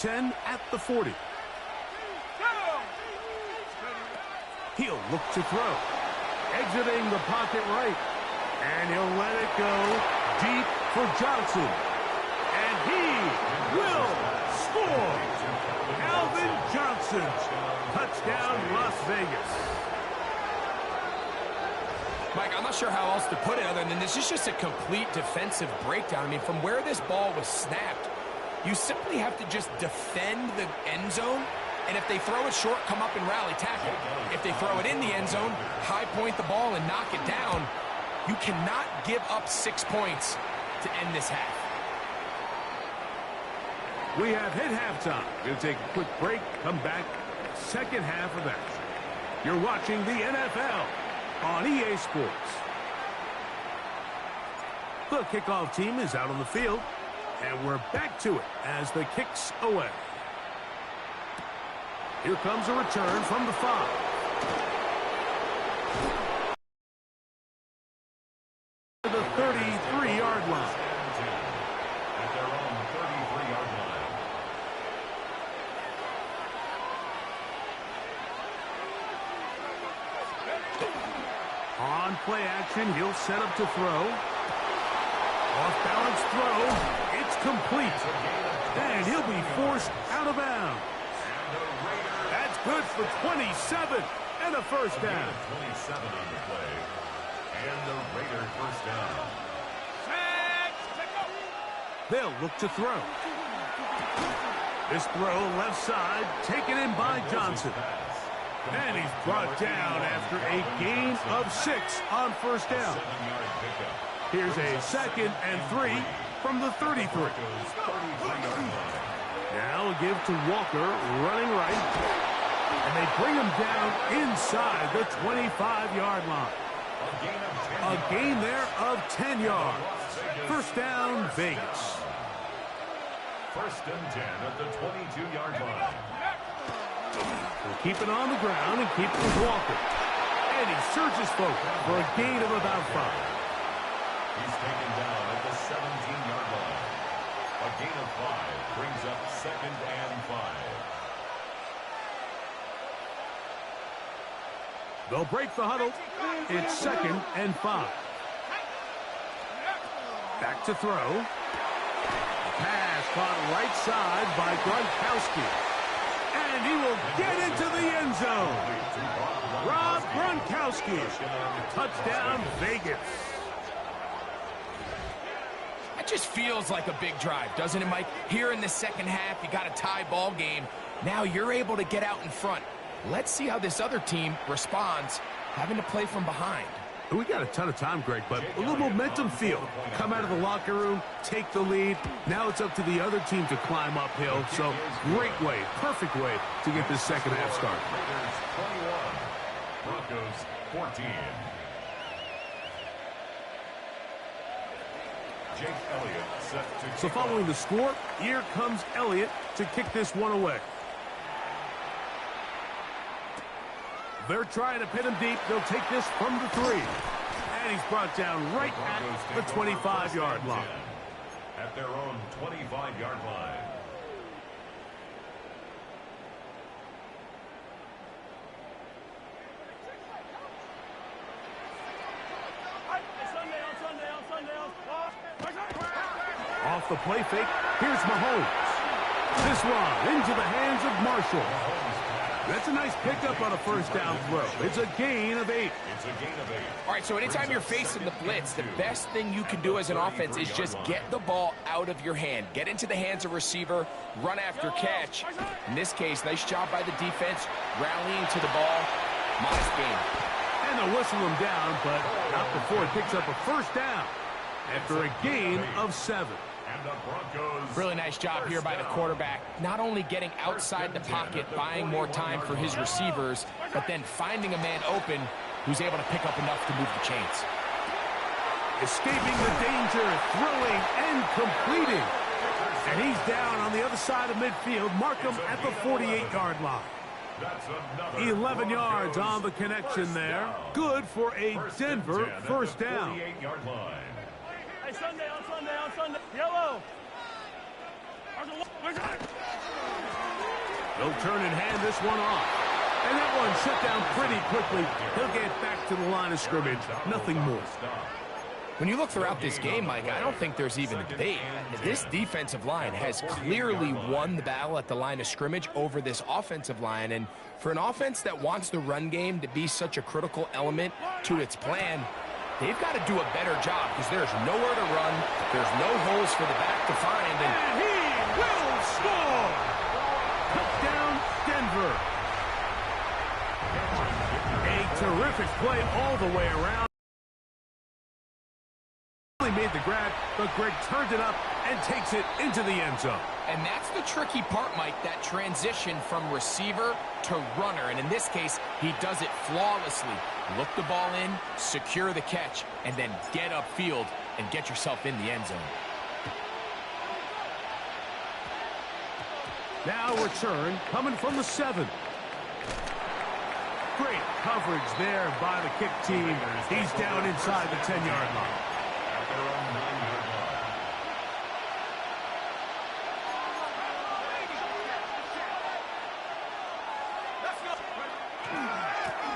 10 at the 40. He'll look to throw. Exiting the pocket right. And he'll let it go deep for Johnson. And he will score. Calvin Johnson. Touchdown, Las Vegas. Mike, I'm not sure how else to put it other than this is just a complete defensive breakdown. I mean, from where this ball was snapped, you simply have to just defend the end zone, and if they throw it short, come up and rally tackle. If they throw it in the end zone, high point the ball and knock it down. You cannot give up 6 points to end this half. We have hit halftime. We'll take a quick break, come back, second half of action. You're watching the NFL on EA Sports. The kickoff team is out on the field, and we're back to it as the kick's away. Here comes a return from the 5. To the 33-yard line. At their own 33-yard line. On play action, he'll set up to throw. Off-balance throw. It's complete. And he'll be forced out of bounds. That's good for 27 and a first down. 27 on the play. And the Raider first down. They'll look to throw. This throw left side, taken in by Johnson. And he's brought down after a gain of 6 on first down. Here's a 2nd and 3 from the 33. Now give to Walker, running right. And they bring him down inside the 25-yard line. A gain there of 10 yards. First down, Vegas. First and 10 at the 22-yard line. We'll keep it on the ground and keep it with Walker. And he surges forward for a gain of about 5. He's taken down at the 17-yard line. A gain of 5 brings up 2nd and 5. They'll break the huddle. It's 2nd and 5. Back to throw. Pass caught right side by Gronkowski. And he will get into the end zone. Rob Gronkowski. Touchdown, Vegas. That just feels like a big drive, doesn't it, Mike? Here in the second half, you got a tie ball game. Now you're able to get out in front. Let's see how this other team responds, having to play from behind. We got a ton of time, Greg, but a little momentum feel. Come out of the locker room, take the lead. Now it's up to the other team to climb uphill. So great way, perfect way to get this second half started. Raiders 21, Broncos 14. Jake Elliott set to So following the score, here comes Elliott to kick this one away. They're trying to pin him deep. They'll take this from the 3. And he's brought down right at the 25-yard line. At their own 25-yard line. Off the play fake, here's Mahomes. This one into the hands of Marshall. That's a nice pickup on a first down throw. It's a gain of 8. It's a gain of 8. All right, so anytime you're facing the blitz, the best thing you can do as an offense is just get the ball out of your hand. Get into the hands of receiver, run after catch. In this case, nice job by the defense, rallying to the ball. Modest gain. And they'll whistle him down, but not before he picks up a first down after a gain of 7. And the Broncos. Really nice job here by the quarterback. Not only getting outside the pocket, buying more time for his receivers, but then finding a man open who's able to pick up enough to move the chains. Escaping the danger, throwing and completing. And he's down on the other side of midfield. Mark him at the 48-yard line. 11 yards on the connection there. Good for a Denver first down. 48-yard line. Sunday, on Sunday. Yellow. He'll turn and hand this one off. And that one shut down pretty quickly. He'll get back to the line of scrimmage. Nothing more. When you look throughout this game, Mike, I don't think there's even a debate. This defensive line has clearly won the battle at the line of scrimmage over this offensive line. And for an offense that wants the run game to be such a critical element to its plan, they've got to do a better job because there's nowhere to run. There's no holes for the back to find. And he will score! Touchdown, Denver. A terrific play all the way around. Made the grab, but Greg turned it up and takes it into the end zone. And that's the tricky part, Mike, that transition from receiver to runner. And in this case, he does it flawlessly. Look the ball in, secure the catch, and then get upfield and get yourself in the end zone. Now return coming from the 7. Great coverage there by the kick team. He's down inside the 10-yard line.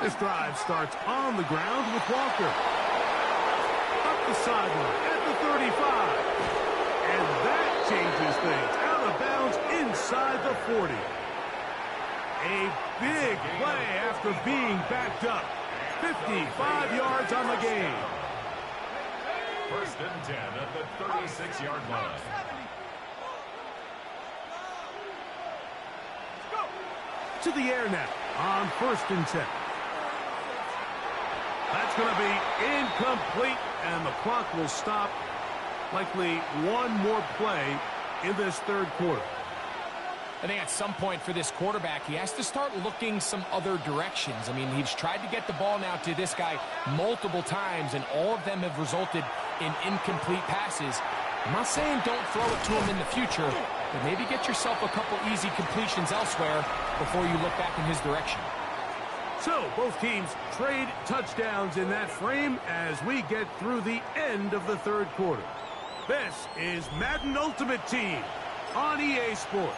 This drive starts on the ground with Walker. Up the sideline at the 35. And that changes things. Out of bounds inside the 40. A big play after being backed up. 55 yards on the game. First and 10 at the 36-yard line. To the air now on first and 10. That's going to be incomplete, and the clock will stop. Likely one more play in this third quarter. I think at some point for this quarterback, he has to start looking some other directions. I mean, he's tried to get the ball now to this guy multiple times, and all of them have resulted in incomplete passes. I'm not saying don't throw it to him in the future, but maybe get yourself a couple easy completions elsewhere before you look back in his direction. So both teams trade touchdowns in that frame as we get through the end of the third quarter. This is Madden Ultimate Team on EA Sports.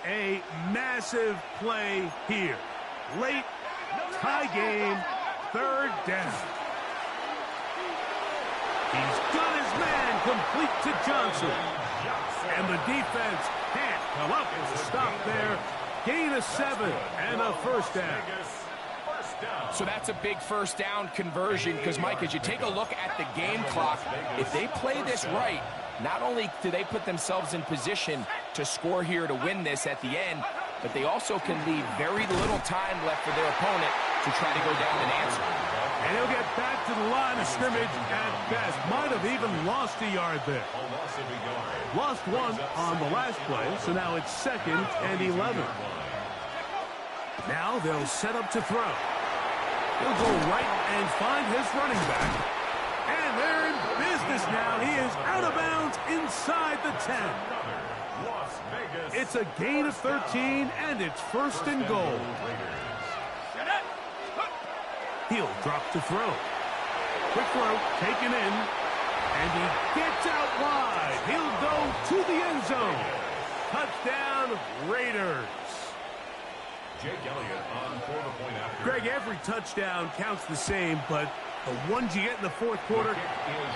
A massive play here. Late, tie game, third down. He's got his man complete to Johnson. And the defense can't come up with a stop there. Gain of 7 and a first down. So that's a big first down conversion because, Mike, as you take a look at the game clock, if they play this right, not only do they put themselves in position to score here to win this at the end, but they also can leave very little time left for their opponent to try to go down and answer. And he'll get back to the line of scrimmage at best. Might have even lost a yard there. Lost one on the last play, so now it's 2nd and 11. Now they'll set up to throw. He'll go right and find his running back. And they're in business now. He is out of bounds inside the 10. It's a gain of 13, and it's 1st and goal. He'll drop to throw. Quick throw, taken in, and he gets out wide. He'll go to the end zone. Touchdown, Raiders. Jake Elliott on for the point after. Greg, every touchdown counts the same, but the ones you get in the fourth quarter,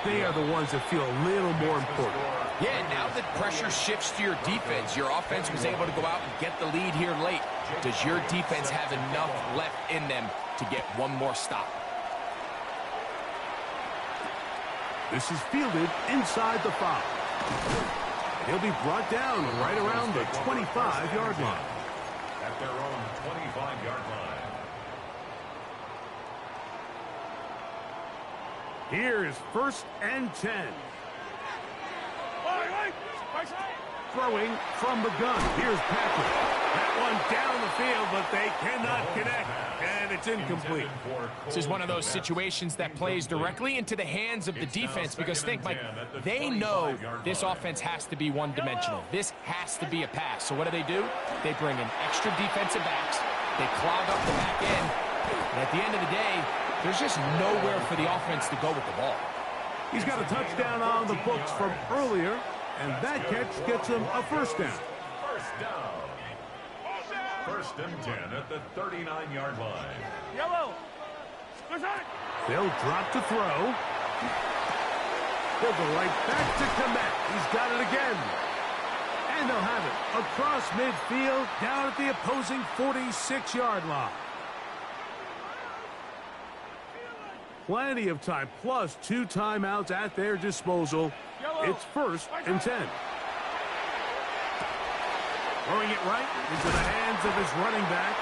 they are the ones that feel a little more important. Yeah, now that pressure shifts to your defense, your offense was able to go out and get the lead here late. Does your defense have enough left in them to get one more stop? This is fielded inside the 5. He'll be brought down right around the 25-yard line. At their own 25-yard line. Here is 1st and 10. Throwing from the gun. Here's Patrick. That one down the field, but they cannot connect, and it's incomplete. This is one of those situations that plays directly into the hands of the defense because, think, Mike, they know this offense has to be one-dimensional. This has to be a pass. So what do? They bring in extra defensive backs. They clog up the back end. And at the end of the day, there's just nowhere for the offense to go with the ball. He's got a touchdown on the books from earlier, and that catch gets him a first down. First down. First and 10 at the 39-yard line. Yellow. They'll drop to throw. They'll go right back to Komet. He's got it again. And they'll have it across midfield down at the opposing 46-yard line. Plenty of time, plus 2 timeouts at their disposal. It's first and 10. Throwing it right into the hands of his running back.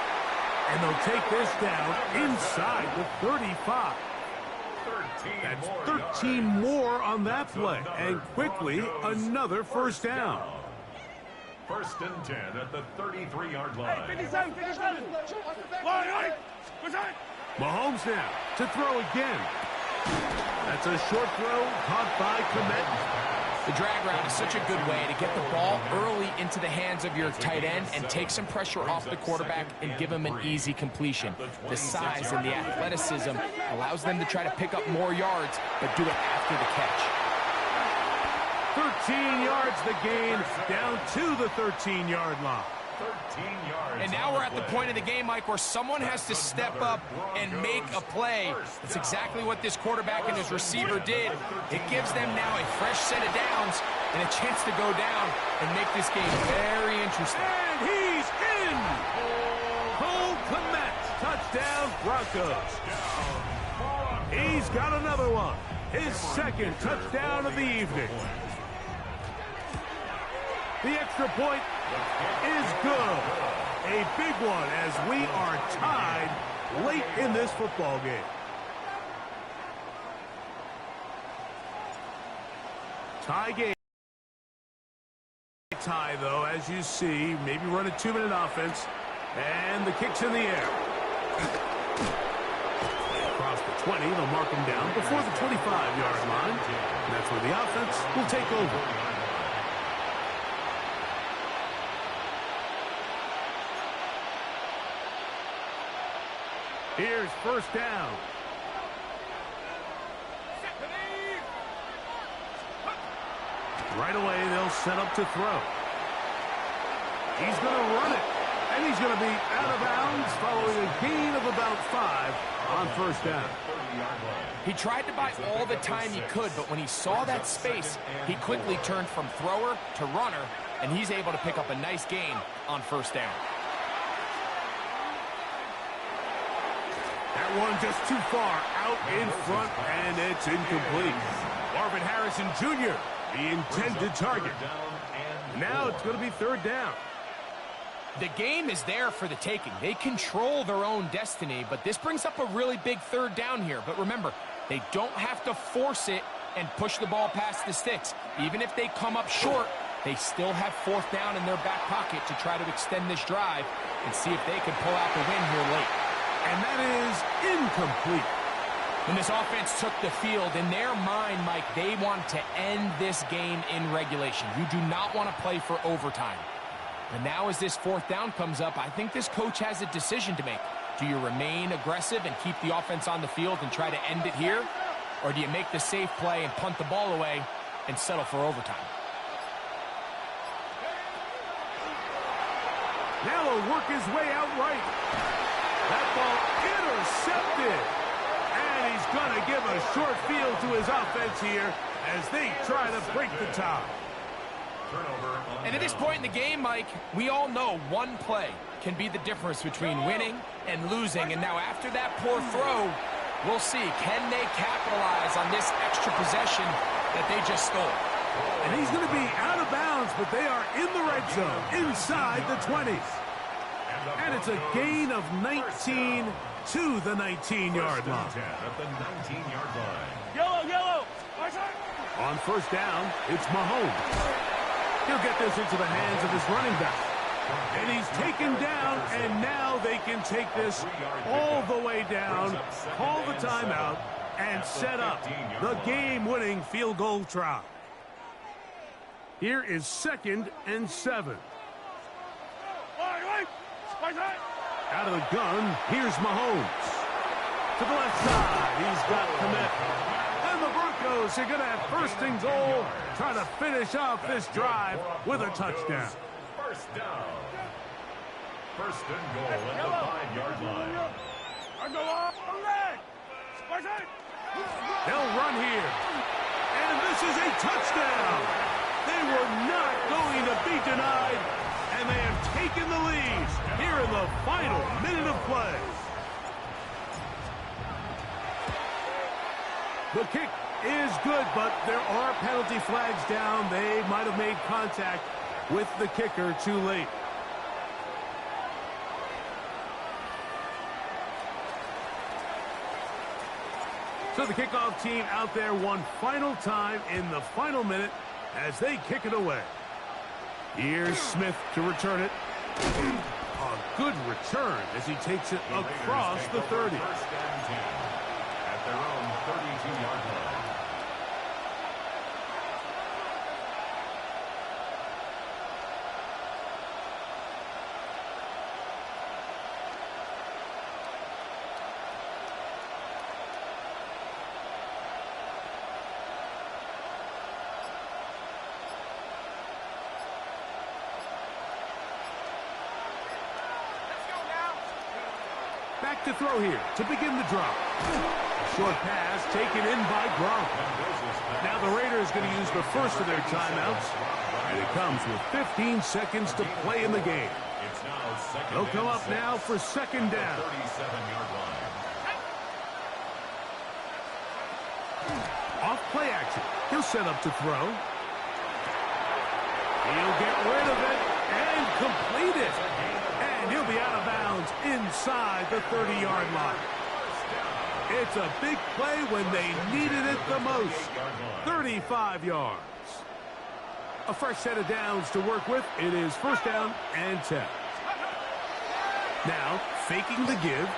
And they'll take this down inside the 35. That's 13 more on that play. And quickly, another first down. First and 10 at the 33-yard line. Mahomes now to throw again. That's a short throw caught by Komet. The drag route is such a good way to get the ball early into the hands of your tight end and take some pressure off the quarterback and give him an easy completion. The size and the athleticism allows them to try to pick up more yards, but do it after the catch. 13 yards the gain, down to the 13-yard line. 13 yards. And now we're at the point of the game, Mike, where someone has to step up and make a play. That's exactly what this quarterback and his receiver did. It gives them now a fresh set of downs and a chance to go down and make this game very interesting. And he's in! Cole Komet, touchdown Broncos. He's got another one. His second touchdown of the evening. The extra point is good. A big one as we are tied late in this football game. Tie game. Tie, though, as you see. Maybe run a 2-minute offense. And the kick's in the air. Across the 20, they'll mark him down before the 25-yard line. And that's where the offense will take over. Here's first down. Right away, they'll set up to throw. He's going to run it. And he's going to be out of bounds following a gain of about 5 on first down. He tried to buy all the time he could, but when he saw that space, he quickly turned from thrower to runner, and he's able to pick up a nice gain on first down. That one just too far out in front, and it's incomplete. Marvin Harrison Jr., the intended target. Now it's going to be third down. The game is there for the taking. They control their own destiny, but this brings up a really big third down here. But remember, they don't have to force it and push the ball past the sticks. Even if they come up short, they still have fourth down in their back pocket to try to extend this drive and see if they can pull out the win here late. And that is incomplete. When this offense took the field, in their mind, Mike, they want to end this game in regulation. You do not want to play for overtime. But now as this fourth down comes up, I think this coach has a decision to make. Do you remain aggressive and keep the offense on the field and try to end it here? Or do you make the safe play and punt the ball away and settle for overtime? Now he'll work his way out right. That ball intercepted. And he's going to give a short field to his offense here as they try to break the tie. And at this point in the game, Mike, we all know one play can be the difference between winning and losing. And now after that poor throw, we'll see. Can they capitalize on this extra possession that they just stole? And he's going to be out of bounds, but they are in the red zone, inside the 20s. And it's a gain of 19 to the 19-yard line. At the 19-yard line. Yellow. On first down, it's Mahomes. He'll get this into the hands of his running back. And he's taken down, and now they can take this all the way down, call the timeout, and set up the game-winning field goal try. Here is 2nd and 7. Out of the gun, here's Mahomes. To the left side, he's got Komet. And the Broncos Broncos are going to have first and goal, trying to finish off this drive with a touchdown. First down. First and goal at the 5-yard line. They'll run here. And this is a touchdown. They were not going to be denied, and they have taken the lead here in the final minute of play. The kick is good, but there are penalty flags down. They might have made contact with the kicker too late. So the kickoff team out there one final time in the final minute as they kick it away. Here's Smith to return it. A good return as he takes it across the 30. First and 10 at their own 32-yard line. Back to throw here to begin the drop. A short pass taken in by Gronk. Now the Raiders going to use the first of their timeouts, and it comes with 15 seconds to play in the game. They'll come up now for second down. 37-yard line. Off play action. He'll set up to throw. He'll get rid of it and complete it. And he'll be out of bounds inside the 30-yard line. It's a big play when they needed it the most. 35 yards. A fresh set of downs to work with. It is first down and 10. Now, faking the give.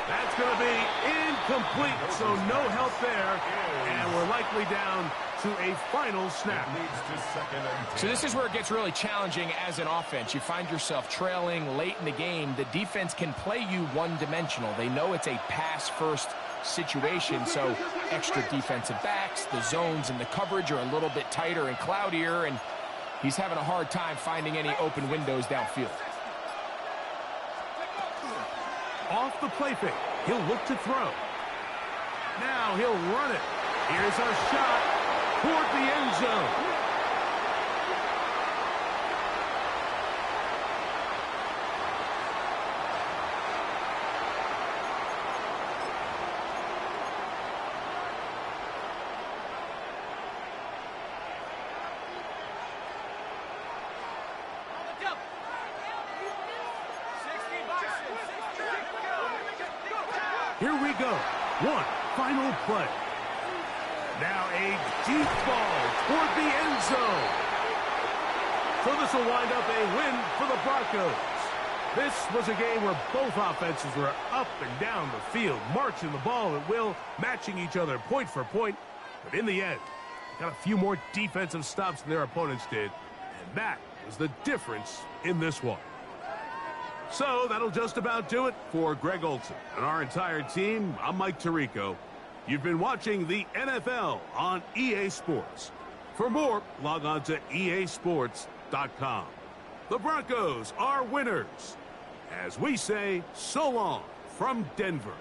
That's going to be incomplete, so no help there. And we're likely down to a final snap. So this is where it gets really challenging as an offense. You find yourself trailing late in the game. The defense can play you one-dimensional. They know it's a pass-first situation, so extra defensive backs, the zones and the coverage are a little bit tighter and cloudier, and he's having a hard time finding any open windows downfield. Off the play fake. He'll look to throw. Now he'll run it. Here's a shot toward the end zone. Here we go. One final play. Now a deep ball toward the end zone. So this will wind up a win for the Broncos. This was a game where both offenses were up and down the field, marching the ball at will, matching each other point for point. But in the end, got a few more defensive stops than their opponents did. And that was the difference in this one. So that'll just about do it for Greg Olson and our entire team. I'm Mike Tirico. You've been watching the NFL on EA Sports. For more, log on to easports.com. The Broncos are winners. As we say, so long from Denver.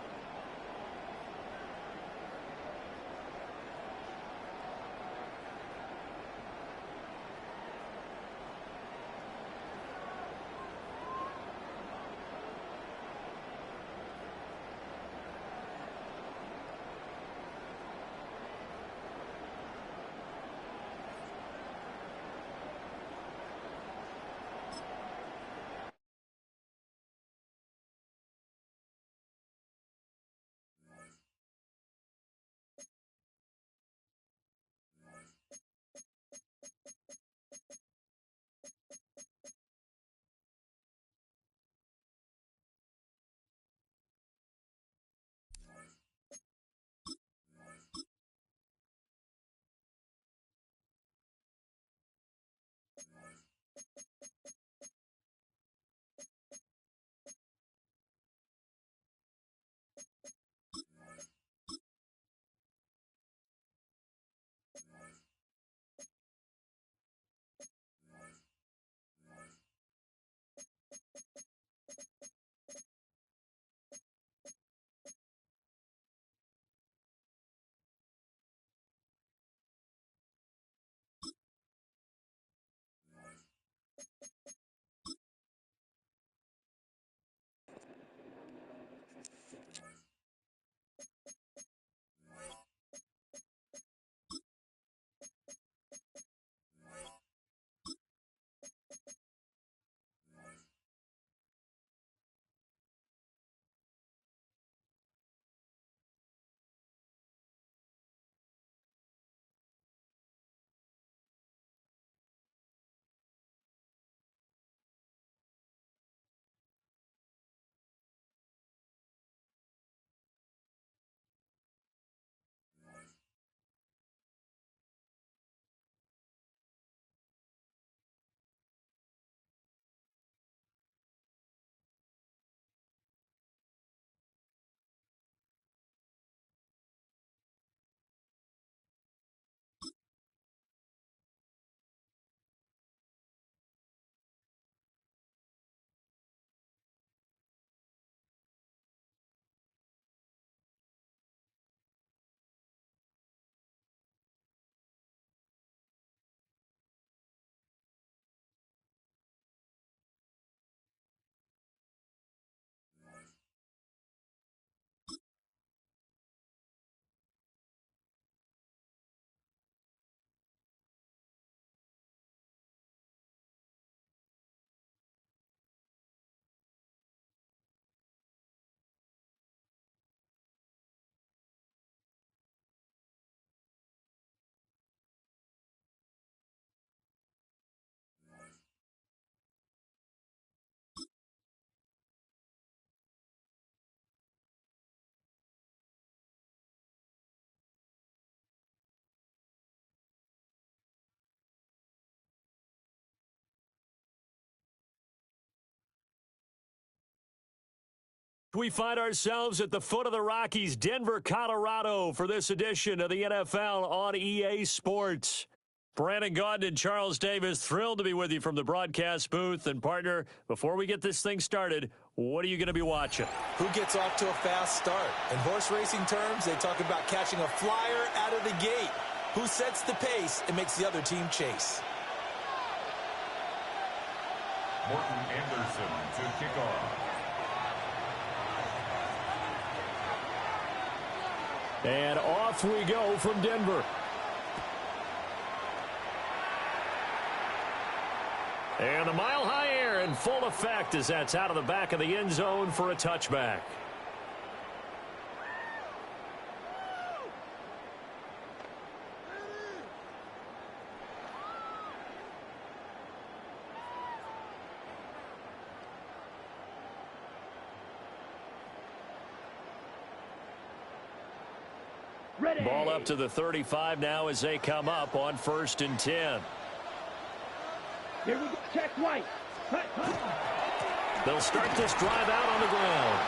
We find ourselves at the foot of the Rockies, Denver, Colorado, for this edition of the NFL on EA Sports. Brandon Gaudin and Charles Davis, thrilled to be with you from the broadcast booth. And, partner, before we get this thing started, what are you going to be watching? Who gets off to a fast start? In horse racing terms, they talk about catching a flyer out of the gate. Who sets the pace and makes the other team chase? Morton Anderson to kick off. And off we go from Denver. And the mile-high air in full effect as that's out of the back of the end zone for a touchback. Ball up to the 35 now as they come up on 1st and 10. Here we go. Check White. They'll start this drive out on the ground.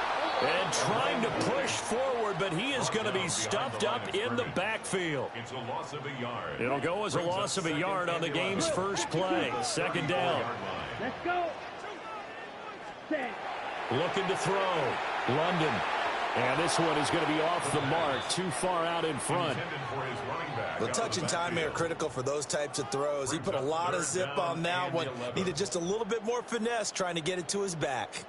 And trying to push forward, but he is going to be stuffed up in the backfield. It's a loss of a yard. It'll go as a loss of a yard on the game's first play. 2nd down. Let's go. Set. Looking to throw. London. And this one is going to be off the mark, too far out in front. The touch and timing are critical for those types of throws. He put a lot of zip on that one. Needed just a little bit more finesse trying to get it to his back.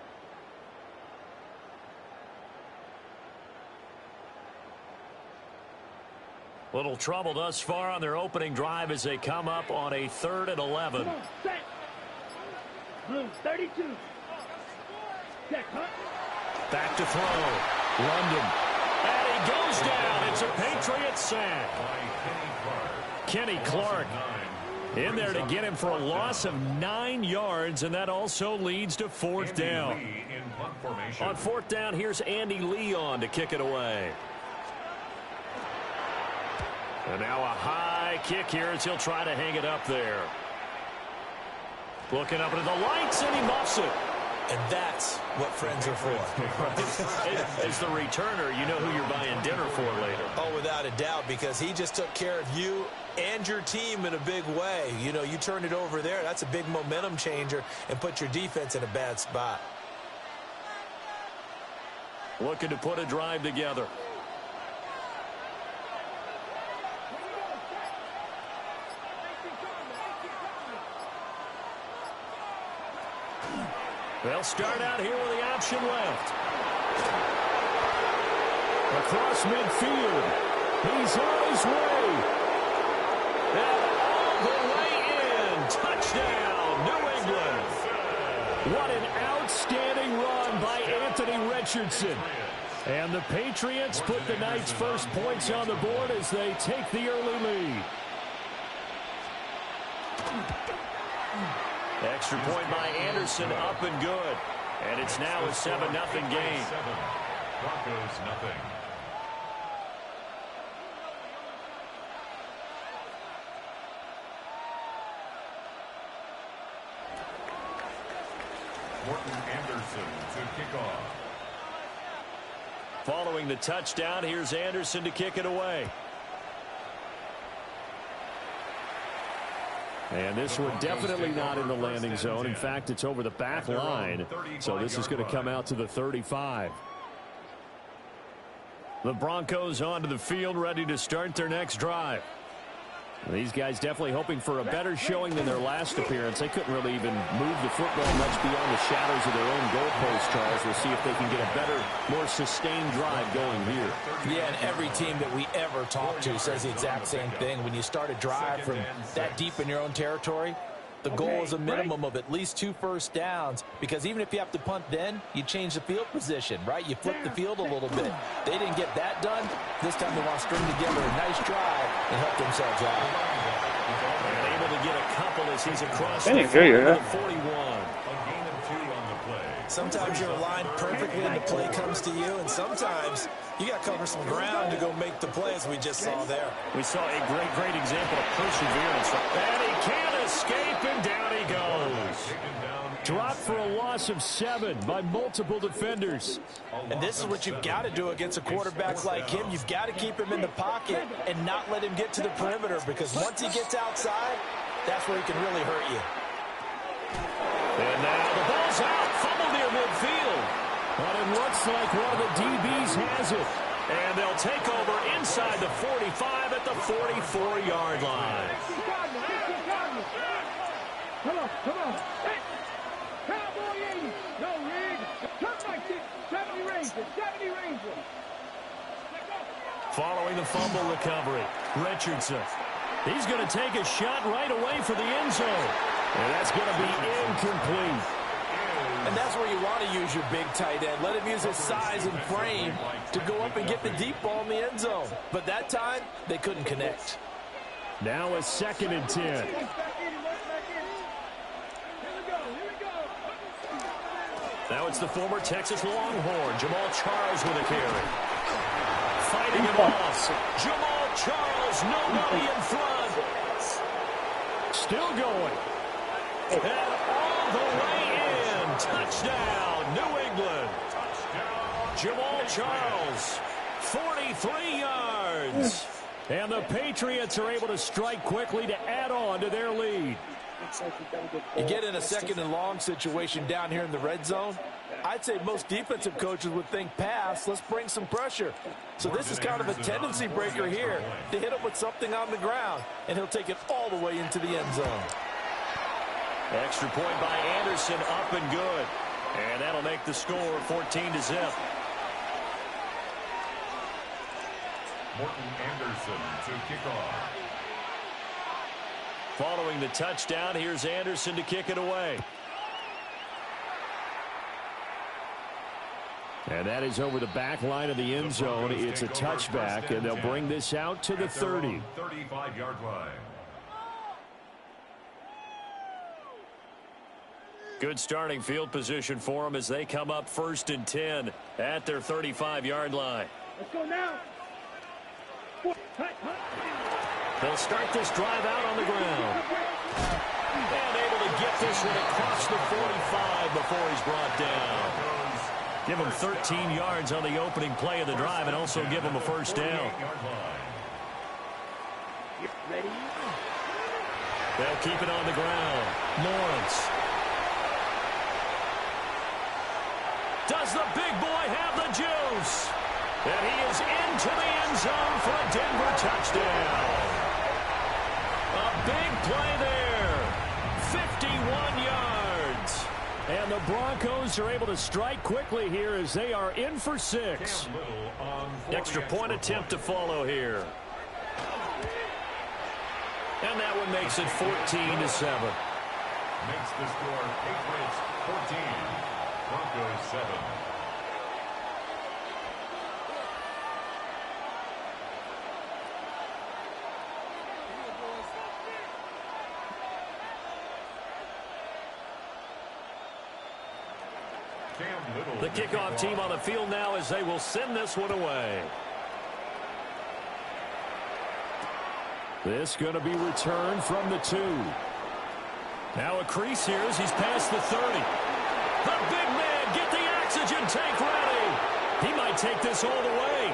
Little trouble thus far on their opening drive as they come up on a 3rd and 11. Come on, set. Blue 32. Check, huh? Back to throw. London. And he goes down. It's a Patriots sack. Kenny Clark in there to get him for a loss of 9 yards, and that also leads to 4th down. On 4th down, here's Andy Lee on to kick it away. And now a high kick here as he'll try to hang it up there. Looking up into the lights, and he muffs it. And that's what friends are for. As the returner, you know who you're buying dinner for later. Oh, without a doubt, because he just took care of you and your team in a big way. You know, you turn it over there, that's a big momentum changer and put your defense in a bad spot. Looking to put a drive together. They'll start out here with the option left. Across midfield. He's on his way. And all the way in. Touchdown, New England. What an outstanding run by Anthony Richardson. And the Patriots put the night's first points on the board as they take the early lead. Extra point by Anderson, up and good. And it's now a 7-0 game. Broncos nothing. Morton Anderson to kick off. Following the touchdown, here's Anderson to kick it away. And this one definitely not in the landing zone. In fact, it's over the back line. So this is going to come out to the 35. The Broncos onto the field, ready to start their next drive. These guys definitely hoping for a better showing than their last appearance. They couldn't really even move the football much beyond the shadows of their own goalpost, Charles. We'll see if they can get a better, more sustained drive going here. Yeah, and every team that we ever talk to says the exact same thing. When you start a drive from that deep in your own territory, the goal is a minimum of at least 2 first downs, because even if you have to punt then, you change the field position, right? You flip the field a little bit. They didn't get that done. This time they want to string together a nice drive and help themselves out. And able to get a couple as he's across the 41. A gain of 2 on the play. Sometimes you're aligned perfectly and the play comes to you, and sometimes you got to cover some ground to go make the play, as we just saw there. We saw a great example of perseverance. And he can't escape, and down he goes. Dropped for a loss of 7 by multiple defenders. And this is what you've got to do against a quarterback like him. You've got to keep him in the pocket and not let him get to the perimeter, because once he gets outside, that's where he can really hurt you. And now the ball's out. Fumble near midfield. But it looks like one of the DBs has it. And they'll take over inside the 45 at the 44-yard line. Come on. Cowboy 80. No, Rig. Turn like this. 70 Ranger. Following the fumble recovery, Richardson. He's going to take a shot right away for the end zone. And that's going to be incomplete. And that's where you want to use your big tight end. Let him use his size and frame to go up and get the deep ball in the end zone. But that time, they couldn't connect. Now a 2nd and 10. Now it's the former Texas Longhorn, Jamal Charles, with a carry. Fighting it off. Jamal Charles, nobody in front. Still going. And all the way in. Touchdown, New England. Jamal Charles, 43 yards. And the Patriots are able to strike quickly to add on to their lead. You get in a 2nd and long situation down here in the red zone, I'd say most defensive coaches would think pass, let's bring some pressure. So this is kind of a tendency breaker here to hit him with something on the ground, and he'll take it all the way into the end zone. Extra point by Anderson, up and good. And that'll make the score 14-0. Morton Anderson to kick off. Following the touchdown, here's Anderson to kick it away. And that is over the back line of the end zone. It's a touchback, and they'll bring this out to the 30. 35-yard line. Good starting field position for them as they come up 1st and 10 at their 35-yard line. Let's go now. They'll start this drive out on the ground. And able to get this one across the 45 before he's brought down. Give him 13 yards on the opening play of the drive and also give him a 1st down. Ready? They'll keep it on the ground. Lawrence. Does the big boy have the juice? And he is into the end zone for a Denver touchdown. A big play there. 51 yards. And the Broncos are able to strike quickly here as they are in for 6. Extra point attempt to follow here. And that one makes it 14-7. Makes the score Patriots 14, Broncos 7. The kickoff team on the field now as they will send this one away. This going to be returned from the 2. Now a crease here as he's past the 30. The big man, get the oxygen tank ready. He might take this all the way.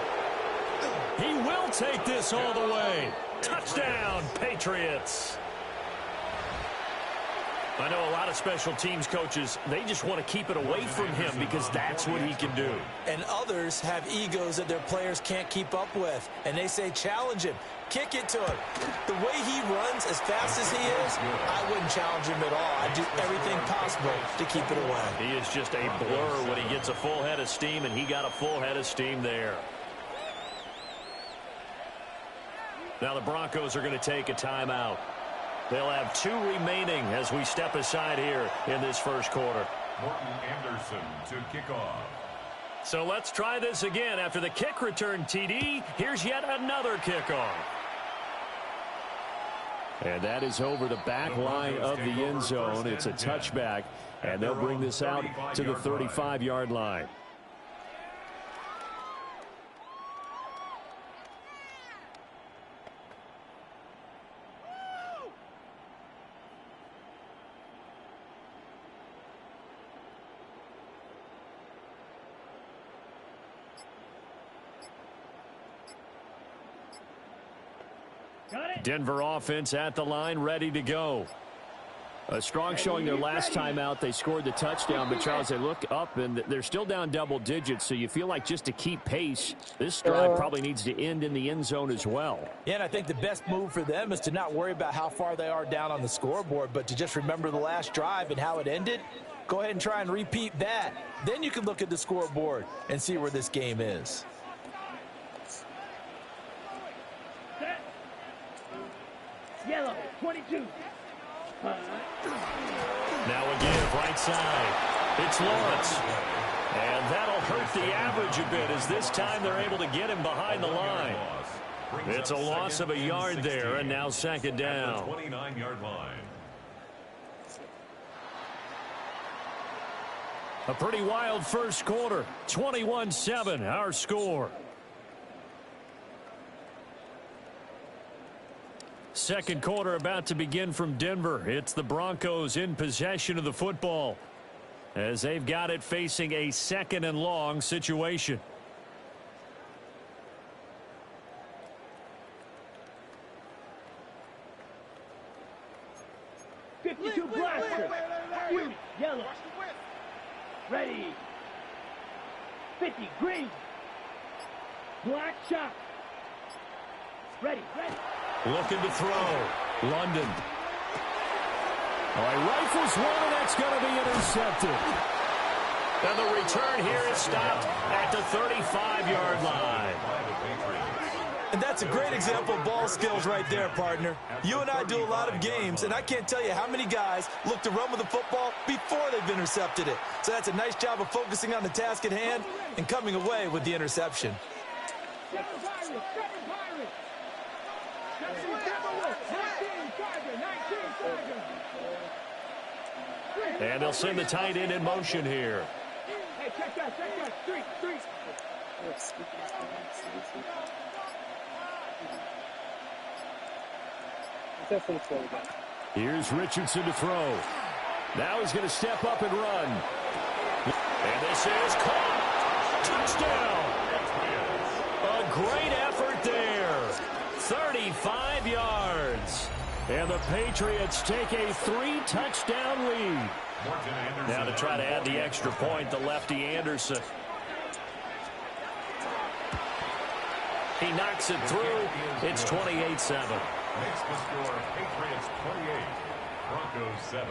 He will take this all the way. Touchdown, Patriots. I know a lot of special teams coaches, they just want to keep it away from him because that's what he can do. And others have egos that their players can't keep up with. And they say, challenge him. Kick it to him. The way he runs, as fast as he is, I wouldn't challenge him at all. I'd do everything possible to keep it away. He is just a blur when he gets a full head of steam, and he got a full head of steam there. Now the Broncos are going to take a timeout. They'll have 2 remaining as we step aside here in this first quarter. Morton Anderson to kick off. So let's try this again. After the kick return TD, here's yet another kickoff. And that is over the back line of the end zone. It's a touchback, and they'll bring this out to the 35-yard line. Denver offense at the line, ready to go. A strong showing their last time out. They scored the touchdown, but Charles, they look up and they're still down double digits, so you feel like just to keep pace, this drive probably needs to end in the end zone as well. Yeah, and I think the best move for them is to not worry about how far they are down on the scoreboard, but to just remember the last drive and how it ended. Go ahead and try and repeat that. Then you can look at the scoreboard and see where this game is. Yellow, 22. Now again, right side. It's Lawrence. And that'll hurt the average a bit as this time they're able to get him behind the line. It's a loss of a yard there, and now second down. 29-yard line. A pretty wild first quarter. 21-7, our score. Second quarter about to begin from Denver. It's the Broncos in possession of the football as they've got it facing a second and long situation. Blaster. Yellow. Ready. 50 green. Black shot. Ready. Looking to throw. London. All right, rifles one, and that's going to be intercepted. And the return here is stopped at the 35-yard line. And that's a great example of ball skills right there, partner. You and I do a lot of games, and I can't tell you how many guys look to run with the football before they've intercepted it. So that's a nice job of focusing on the task at hand and coming away with the interception. And they'll send the tight end in motion here. Hey, check that. Street. Here's Richardson to throw. Now he's going to step up and run. And this is caught. Touchdown. A great effort there. 35 yards. And the Patriots take a 3-touchdown lead. Now to try to add the extra point, the lefty Anderson. He knocks it through. It's 28-7. Makes the score Patriots 28, Broncos 7.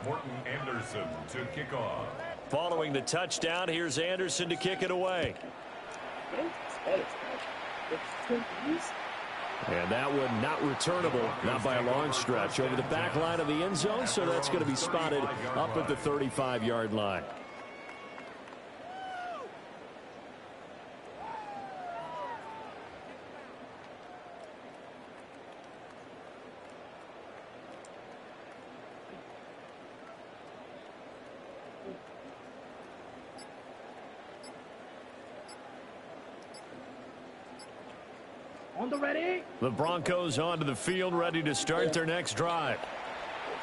Morton Anderson to kick off. Following the touchdown, here's Anderson to kick it away. And that one not returnable, not by a long stretch, over the back line of the end zone, so that's going to be spotted up at the 35-yard line. On the ready. The Broncos onto the field, ready to start their next drive.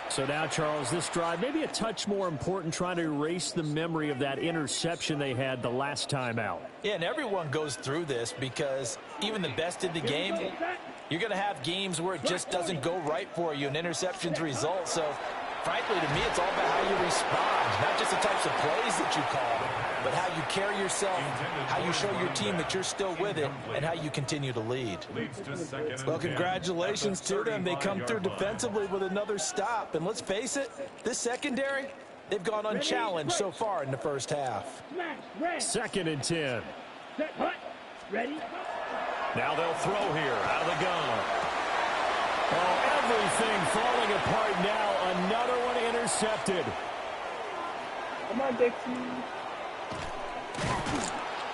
So now, Charles, this drive maybe a touch more important, trying to erase the memory of that interception they had the last time out. Yeah, and everyone goes through this because even the best in the game, you're going to have games where it just doesn't go right for you, and interceptions result. So, frankly, to me, it's all about how you respond, not just the types of plays that you call, but how you carry yourself, how you show your team that you're still with it, and how you continue to lead. Well, congratulations to them. They come through defensively with another stop. And let's face it, this secondary, they've gone unchallenged so far in the first half. 2nd and 10. Set, hut. Ready. Now they'll throw here out of the gun. Oh, everything falling apart now. Another one intercepted. Come on, Dixie.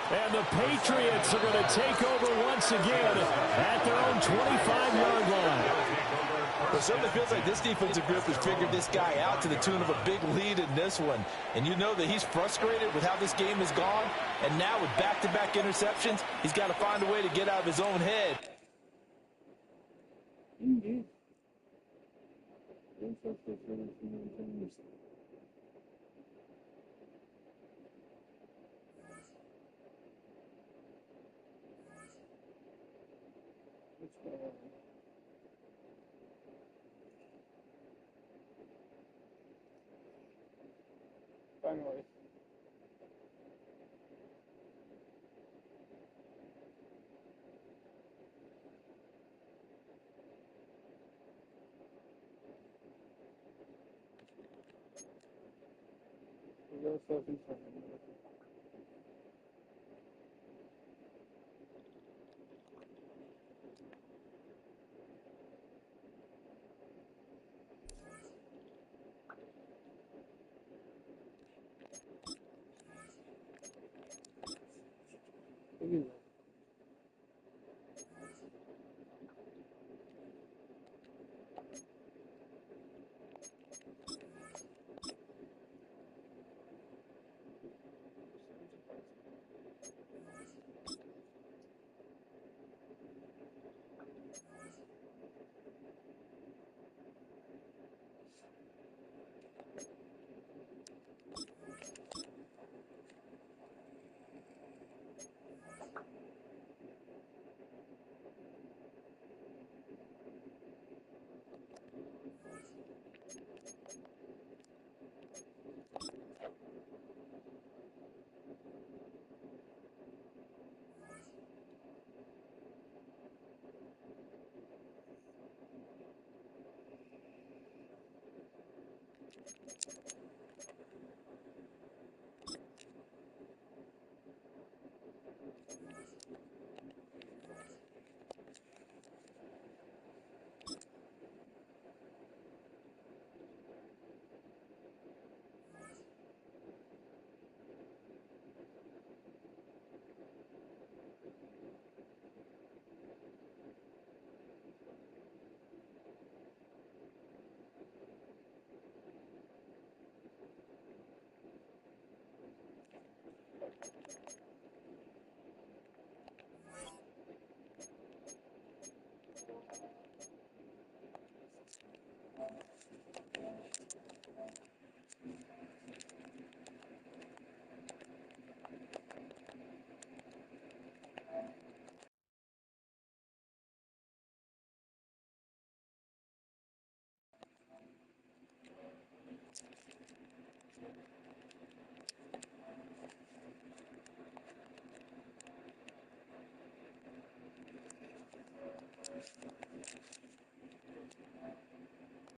And the Patriots are going to take over once again at their own 25-yard line. It certainly feels like this defensive group has figured this guy out to the tune of a big lead in this one. And you know that he's frustrated with how this game has gone. And now with back-to-back interceptions, he's got to find a way to get out of his own head. Finally.